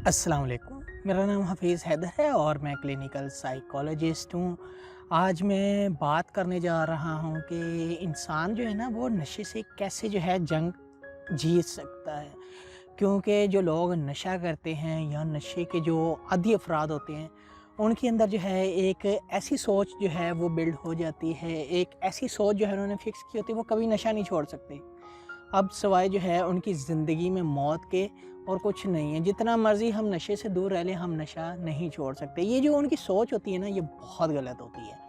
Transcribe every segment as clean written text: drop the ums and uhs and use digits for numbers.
अस्सलाम वालेकुम। मेरा नाम हफ़ीज़ हैदर है और मैं क्लिनिकल साइकोलॉजिस्ट हूँ। आज मैं बात करने जा रहा हूँ कि इंसान जो है ना वो नशे से कैसे जो है जंग जीत सकता है। क्योंकि जो लोग नशा करते हैं या नशे के जो आदी अफ़राद होते हैं, उनके अंदर जो है एक ऐसी सोच जो है वो बिल्ड हो जाती है, एक ऐसी सोच जो है उन्होंने फ़िक्स की होती है, वो कभी नशा नहीं छोड़ सकते। अब सिवाय जो है उनकी ज़िंदगी में मौत के और कुछ नहीं है। जितना मर्ज़ी हम नशे से दूर रह लें, हम नशा नहीं छोड़ सकते। ये जो उनकी सोच होती है ना, ये बहुत गलत होती है।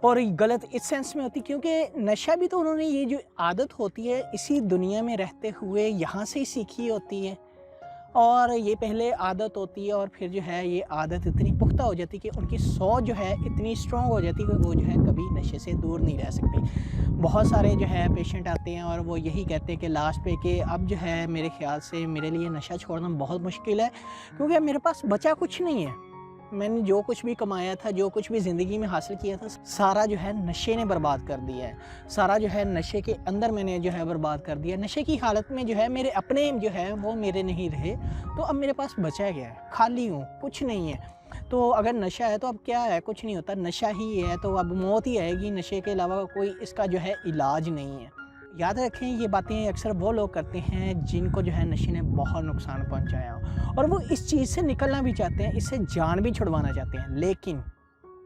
और गलत इस सेंस में होती है क्योंकि नशा भी तो उन्होंने, ये जो आदत होती है इसी दुनिया में रहते हुए यहाँ से ही सीखी होती है। और ये पहले आदत होती है और फिर जो है ये आदत इतनी पुख्ता हो जाती है कि उनकी सोच जो है इतनी स्ट्रॉन्ग हो जाती है कि वो जो है कभी नशे से दूर नहीं रह सकते। बहुत सारे जो है पेशेंट आते हैं और वो यही कहते हैं कि लास्ट पे कि अब जो है मेरे ख़्याल से मेरे लिए नशा छोड़ना बहुत मुश्किल है, क्योंकि अब मेरे पास बचा कुछ नहीं है। मैंने जो कुछ भी कमाया था, जो कुछ भी ज़िंदगी में हासिल किया था, सारा जो है नशे ने बर्बाद कर दिया है। सारा जो है नशे के अंदर मैंने जो है बर्बाद कर दिया। नशे की हालत में जो है मेरे अपने जो है वो मेरे नहीं रहे, तो अब मेरे पास बचा क्या है? खाली हूँ, कुछ नहीं है। तो अगर नशा है तो अब क्या है? कुछ नहीं होता, नशा ही है तो अब मौत ही आएगी। नशे के अलावा कोई इसका जो है इलाज नहीं है। याद रखें, ये बातें अक्सर वो लोग करते हैं जिनको जो है नशे ने बहुत नुकसान पहुंचाया हो और वो इस चीज़ से निकलना भी चाहते हैं, इससे जान भी छुड़वाना चाहते हैं, लेकिन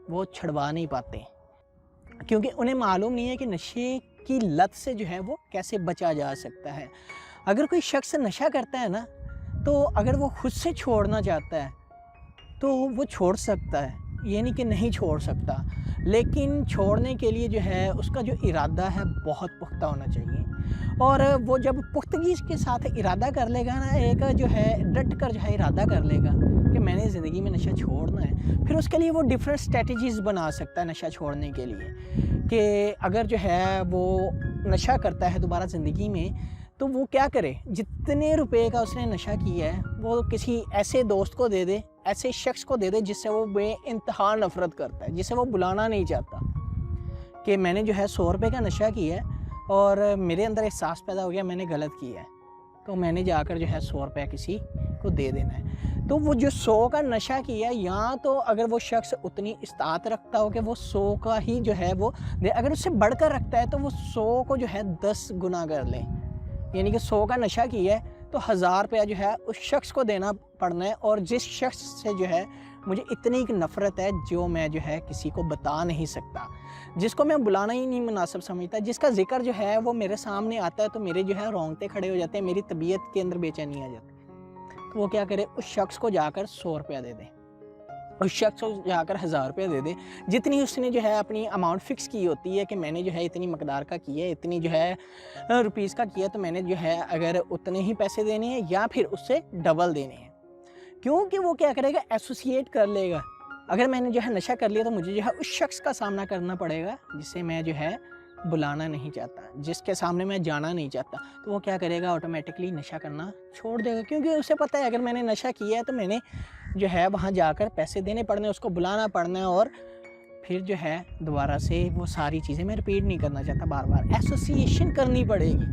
वो छुड़वा नहीं पाते क्योंकि उन्हें मालूम नहीं है कि नशे की लत से जो है वो कैसे बचा जा सकता है। अगर कोई शख्स नशा करता है ना, तो अगर वो खुद से छोड़ना चाहता है तो वो छोड़ सकता है, ये नहीं कि नहीं छोड़ सकता। लेकिन छोड़ने के लिए जो है उसका जो इरादा है बहुत पुख्ता होना चाहिए। और वो जब पुख्तगी के साथ इरादा कर लेगा ना, एक जो है डट कर जो है इरादा कर लेगा कि मैंने ज़िंदगी में नशा छोड़ना है, फिर उसके लिए वो डिफरेंट स्ट्रेटजीज़ बना सकता है नशा छोड़ने के लिए। कि अगर जो है वो नशा करता है दोबारा ज़िंदगी में, तो वो क्या करे, जितने रुपए का उसने नशा किया है वो किसी ऐसे दोस्त को दे दे, ऐसे शख्स को दे दे जिससे वो बेइंतहा नफ़रत करता है, जिसे वो बुलाना नहीं चाहता। कि मैंने जो है 100 रुपये का नशा किया है और मेरे अंदर एहसास पैदा हो गया मैंने गलत किया है, तो मैंने जाकर जो है 100 रुपये किसी को दे देना है। तो वो जो 100 का नशा किया है, या तो अगर वो शख्स उतनी इस्तात रखता हो कि वो 100 का ही जो है वो दे, अगर उससे बढ़कर रखता है तो वो 100 को जो है 10 गुना कर ले। यानी कि 100 का नशा किया है तो 1000 रुपया जो है उस शख्स को देना पड़ना है। और जिस शख्स से जो है मुझे इतनी नफ़रत है जो मैं जो है किसी को बता नहीं सकता, जिसको मैं बुलाना ही नहीं मुनासिब समझता, जिसका ज़िक्र जो है वो मेरे सामने आता है तो मेरे जो है रोंगटे खड़े हो जाते हैं, मेरी तबीयत के अंदर बेचैनी आ जाती है, तो वो क्या करे, उस शख्स को जाकर 100 रुपया दे दे, उस शख्स को जाकर 1000 रुपया दे दे। जितनी उसने जो है अपनी अमाउंट फ़िक्स की होती है कि मैंने जो है इतनी मकदार का किया है, इतनी जो है रुपीज़ का किया, तो मैंने जो है अगर उतने ही पैसे देने हैं या फिर उससे डबल देने हैं। क्योंकि वो क्या करेगा, एसोसिएट कर लेगा। अगर मैंने जो है नशा कर लिया तो मुझे जो है उस शख्स का सामना करना पड़ेगा जिसे मैं जो है बुलाना नहीं चाहता, जिसके सामने मैं जाना नहीं चाहता, तो वो क्या करेगा, ऑटोमेटिकली नशा करना छोड़ देगा। क्योंकि उसे पता है अगर मैंने नशा किया है तो मैंने जो है वहाँ जाकर पैसे देने पड़ने, उसको बुलाना पड़ना है, और फिर जो है दोबारा से वो सारी चीज़ें मैं रिपीट नहीं करना चाहता। बार बार एसोसिएशन करनी पड़ेगी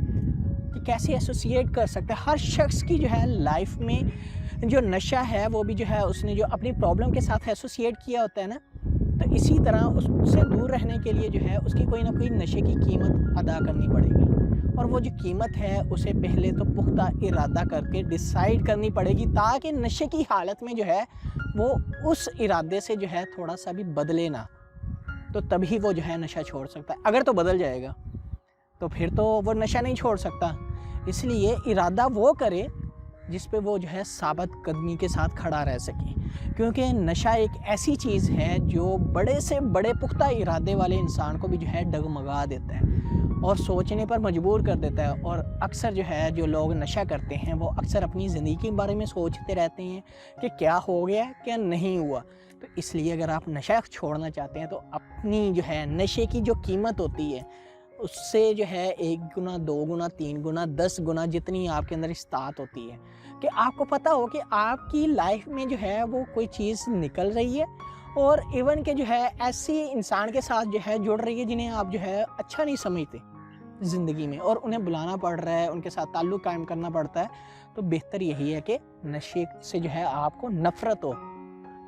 कि कैसे एसोसिएट कर सकते हैं। हर शख्स की जो है लाइफ में जो नशा है वो भी जो है उसने जो अपनी प्रॉब्लम के साथ एसोसिएट किया होता है ना, तो इसी तरह उससे दूर रहने के लिए जो है उसकी कोई ना कोई नशे की कीमत अदा करनी पड़ेगी। और वो जो कीमत है उसे पहले तो पुख्ता इरादा करके डिसाइड करनी पड़ेगी, ताकि नशे की हालत में जो है वो उस इरादे से जो है थोड़ा सा भी बदले ना, तो तभी वो जो है नशा छोड़ सकता है। अगर तो बदल जाएगा तो फिर तो वो नशा नहीं छोड़ सकता। इसलिए इरादा वो करे जिस पे वो जो है साबित कदमी के साथ खड़ा रह सके, क्योंकि नशा एक ऐसी चीज़ है जो बड़े से बड़े पुख्ता इरादे वाले इंसान को भी जो है डगमगा देता है और सोचने पर मजबूर कर देता है। और अक्सर जो है जो लोग नशा करते हैं वो अक्सर अपनी ज़िंदगी के बारे में सोचते रहते हैं कि क्या हो गया, क्या नहीं हुआ। तो इसलिए अगर आप नशा छोड़ना चाहते हैं तो अपनी जो है नशे की जो कीमत होती है उससे जो है 1 गुना, 2 गुना, 3 गुना, 10 गुना जितनी आपके अंदर इस्तात होती है, कि आपको पता हो कि आपकी लाइफ में जो है वो कोई चीज़ निकल रही है और इवन के जो है ऐसी इंसान के साथ जो है जुड़ रही है जिन्हें आप जो है अच्छा नहीं समझते, زندگی میں اور انہیں بلانا پڑ رہا ہے، ان کے ساتھ تعلق قائم کرنا پڑتا ہے، تو بہتر یہی ہے کہ نشے سے جو ہے آپ کو نفرت ہو،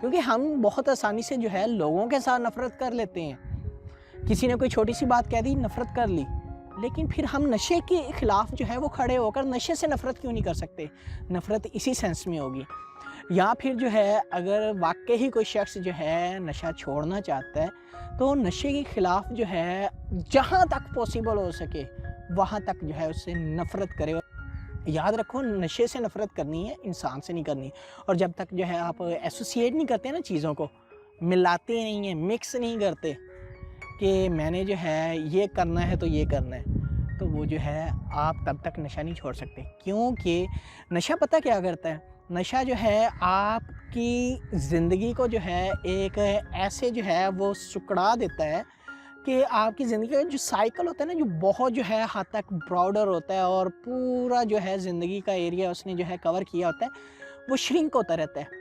کیونکہ ہم بہت آسانی سے جو ہے لوگوں کے ساتھ نفرت کر لیتے ہیں۔ کسی نے کوئی چھوٹی سی بات کہہ دی، نفرت کر لی، لیکن پھر ہم نشے کے خلاف جو ہے وہ کھڑے ہو کر نشے سے نفرت کیوں نہیں کر سکتے؟ نفرت اسی سینس میں ہوگی۔ یا پھر جو ہے اگر واقعی کوئی شخص جو ہے نشہ چھوڑنا چاہتا ہے تو نشے کے خلاف جو ہے جہاں تک پاسبل ہو سکے وہاں تک جو ہے اس سے نفرت کرے۔ یاد رکھو، نشے سے نفرت کرنی ہے، انسان سے نہیں کرنی۔ اور جب تک جو ہے آپ ایسوسیٹ نہیں کرتے نا چیزوں کو، ملاتے نہیں ہیں، مکس نہیں کرتے کہ میں نے جو ہے یہ کرنا ہے تو یہ کرنا ہے، تو وہ جو ہے آپ تب تک نشہ نہیں چھوڑ سکتے۔ کیونکہ نشہ پتہ کیا کرتا ہے؟ نشہ جو ہے آپ کی زندگی کو جو ہے ایک ایسے جو ہے وہ سکڑا دیتا ہے کہ آپ کی زندگی کا جو سائیکل ہوتا ہے نا، جو بہت جو ہے حد تک براڈر ہوتا ہے اور پورا جو ہے زندگی کا ایریا اس نے جو ہے کور کیا ہوتا ہے، وہ شرنک ہوتا رہتا ہے۔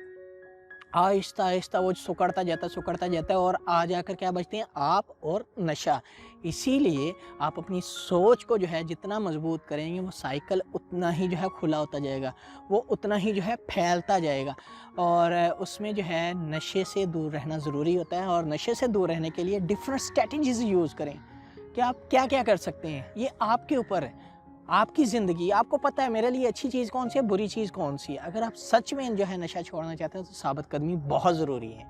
آہستہ آہستہ وہ سکڑتا جاتا ہے اور آ جا کر کیا بچتے ہیں؟ آپ اور نشہ۔ اسی لیے آپ اپنی سوچ کو جو ہے جتنا مضبوط کریں گے، وہ سائیکل اتنا ہی جو ہے کھلا ہوتا جائے گا، وہ اتنا ہی جو ہے پھیلتا جائے گا۔ اور اس میں جو ہے نشے سے دور رہنا ضروری ہوتا ہے، اور نشے سے دور رہنے کے لیے ڈیفرنٹ اسٹریٹجیز یوز کریں کہ آپ کیا کیا کر سکتے ہیں۔ یہ آپ کے اوپر ہے، آپ کی زندگی، آپ کو پتہ ہے میرے لیے اچھی چیز کون سی ہے، بری چیز کون سی ہے۔ اگر آپ سچ میں جو ہے نشہ چھوڑنا چاہتے ہیں تو ثابت قدمی بہت ضروری ہے،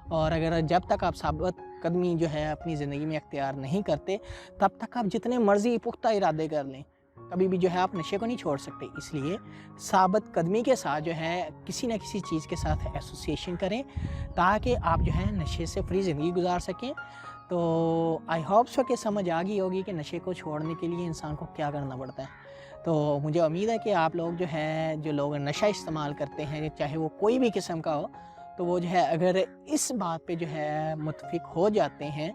اور اگر جب تک آپ ثابت قدمی جو ہے اپنی زندگی میں اختیار نہیں کرتے، تب تک آپ جتنے مرضی پختہ ارادے کر لیں، کبھی بھی جو ہے آپ نشے کو نہیں چھوڑ سکتے۔ اس لیے ثابت قدمی کے ساتھ جو ہے کسی نہ کسی چیز کے ساتھ ایسوسیشن کریں تاکہ آپ جو ہے نشے سے فری زندگی گزار سکیں۔ تو آئی ہوپ سو کہ سمجھ آ گئی ہوگی کہ نشے کو چھوڑنے کے لیے انسان کو کیا کرنا پڑتا ہے۔ تو مجھے امید ہے کہ آپ لوگ جو ہے، جو لوگ نشہ استعمال کرتے ہیں، چاہے وہ کوئی بھی قسم کا ہو، تو وہ جو ہے اگر اس بات پہ جو ہے متفق ہو جاتے ہیں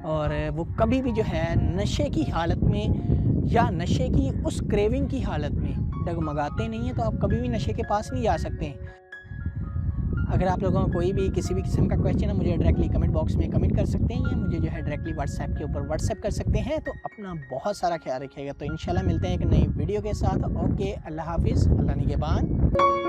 اور وہ کبھی بھی جو ہے نشے کی حالت میں یا نشے کی اس کریونگ کی حالت میں ڈگمگاتے نہیں ہیں، تو آپ کبھی بھی نشے کے پاس نہیں جا سکتے ہیں۔ اگر آپ لوگوں کو کوئی بھی کسی بھی قسم کا کویسچن ہے، مجھے ڈائریکٹلی کمنٹ باکس میں کمنٹ کر سکتے ہیں، یا مجھے جو ہے ڈائریکٹلی واٹس ایپ کے اوپر واٹس ایپ کر سکتے ہیں۔ تو اپنا بہت سارا خیال رکھیے گا۔ تو انشاءاللہ ملتے ہیں ایک نئی ویڈیو کے ساتھ۔ اوکے، اللہ حافظ، اللہ نگہبان۔